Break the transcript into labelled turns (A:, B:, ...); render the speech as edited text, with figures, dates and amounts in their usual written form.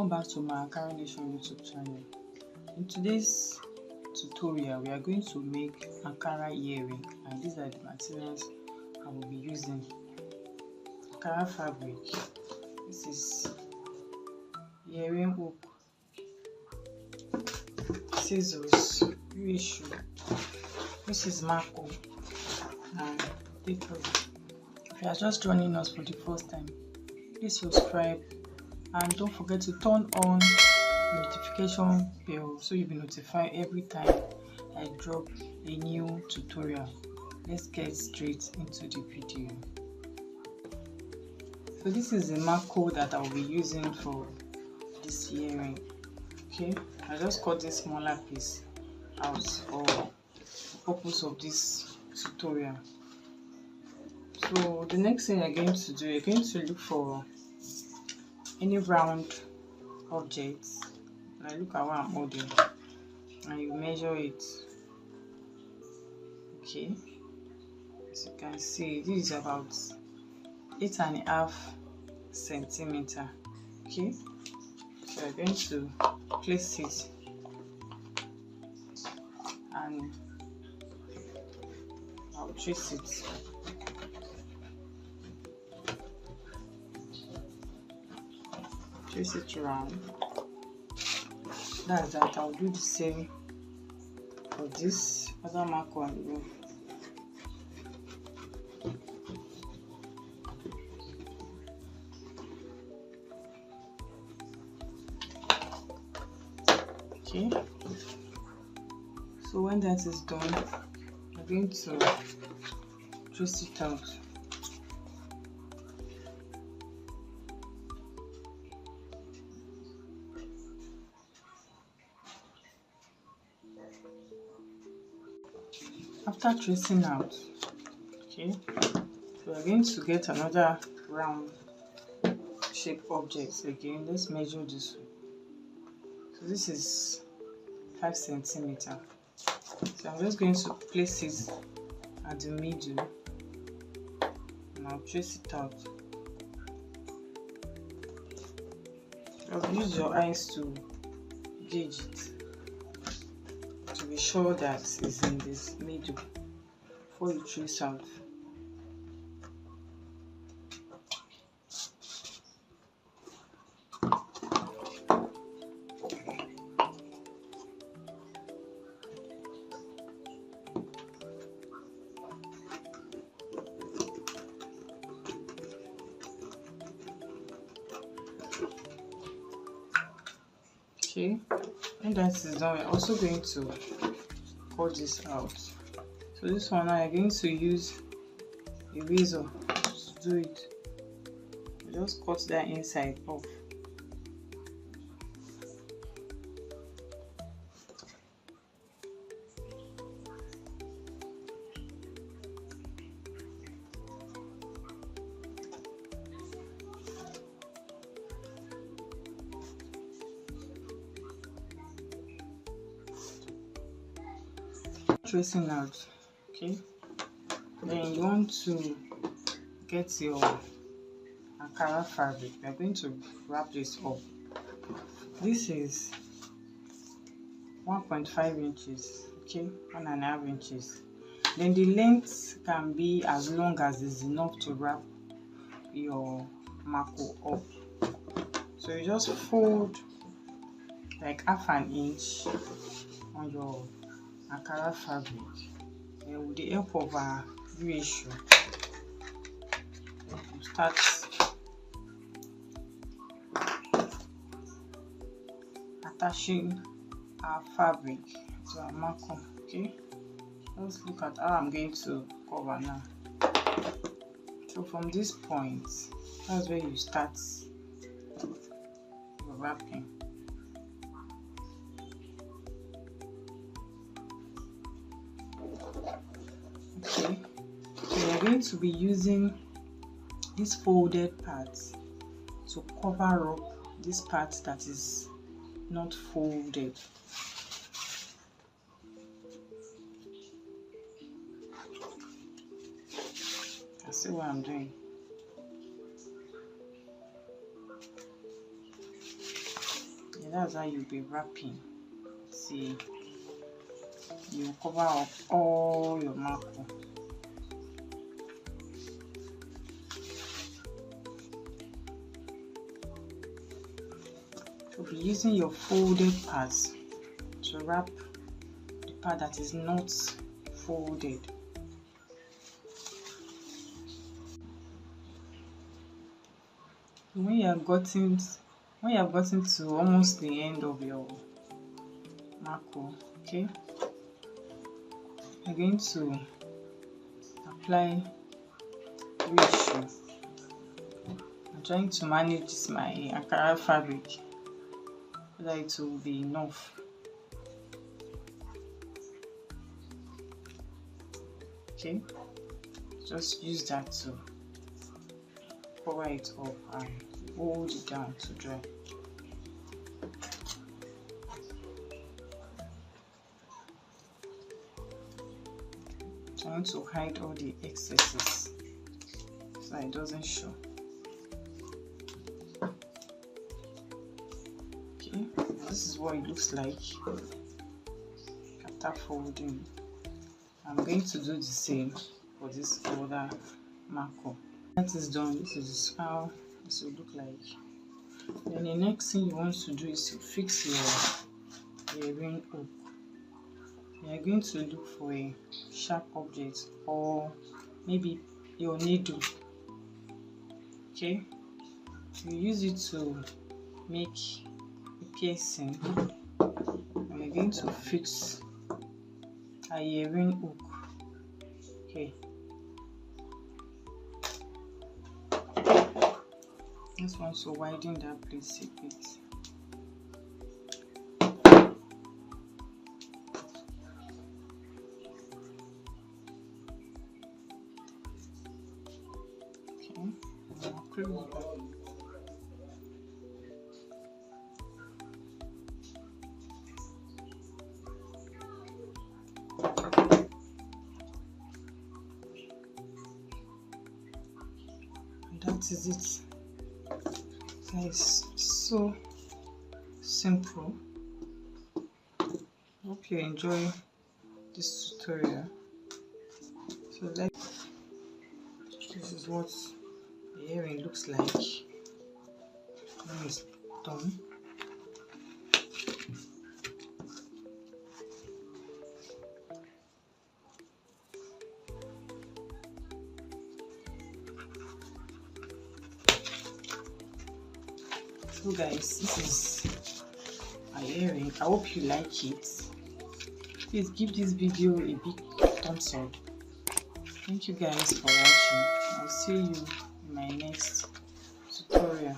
A: Welcome back to my Ankara Nation YouTube channel. In today's tutorial, we are going to make Ankara earring, and these are the materials I will be using. Ankara fabric. This is earring hook, scissors, reissue. This is Marco and tape rule. If you are just joining us for the first time, please subscribe and don't forget to turn on the notification bell so you'll be notified every time I drop a new tutorial. Let's get straight into the video. So this is the Marco that I will be using for this earring. Okay, I just cut this smaller piece out for the purpose of this tutorial. So the next thing you're going to do, you're going to look for any round objects. I look at what I'm holding and you measure it. Okay, as you can see, this is about 8.5 centimeter. Okay, so I'm going to place it and I'll trace it. Trace it around. That's that. I'll do the same for this other Marco on the roof. Okay, so when that is done, I'm going to trace it out. After tracing out, okay, we are going to get another round shape object again. Let's measure this one. So this is 5 centimeter. So I'm just going to place it at the middle and I'll trace it out. Use your eyes to gauge it to be sure that it's in this middle before you trace out. Okay, when that is done, we're also going to cut this out. So this one now, I'm going to use a razor to do it. Just cut that inside off. Tracing out. Okay, then you want to get your Ankara fabric. We are going to wrap this up. This is 1.5 inches. Okay, 1.5 inches. Then the length can be as long as is enough to wrap your Marco up. So you just fold like half an inch on your Ankara fabric, and with the help of a reissue, you start attaching our fabric to our Marco. Okay, let's look at how I'm going to cover now. So from this point, that's where you start your wrapping. Okay, so we're going to be using this folded part to cover up this part that is not folded. I see what I'm doing. that's how you'll be wrapping. See, you cover up all your marco. You'll be using your folded parts to wrap the part that is not folded. When you have gotten to almost the end of your marco, okay, you're going to apply reissue. I'm trying to manage my Ankara fabric so that it will be enough. Okay, just use that to cover it up and hold it down to dry. Trying to hide all the excesses so it doesn't show. Okay, this is what it looks like after folding. I'm going to do the same for this other marco. That is done. This is how this will look like. Then the next thing you want to do is to fix your earring hook. You are going to look for a sharp object or maybe your needle. Okay, you use it to make a piercing. And you're going to fix a earring hook. Okay, just want to widen that place a bit. Okay, that is it. Guys, so simple. Hope you enjoy this tutorial. So this is what the earring looks like when it's done. So guys, this is my earring. I hope you like it. Please give this video a big thumbs up. Thank you guys for watching. I'll see you in my next tutorial.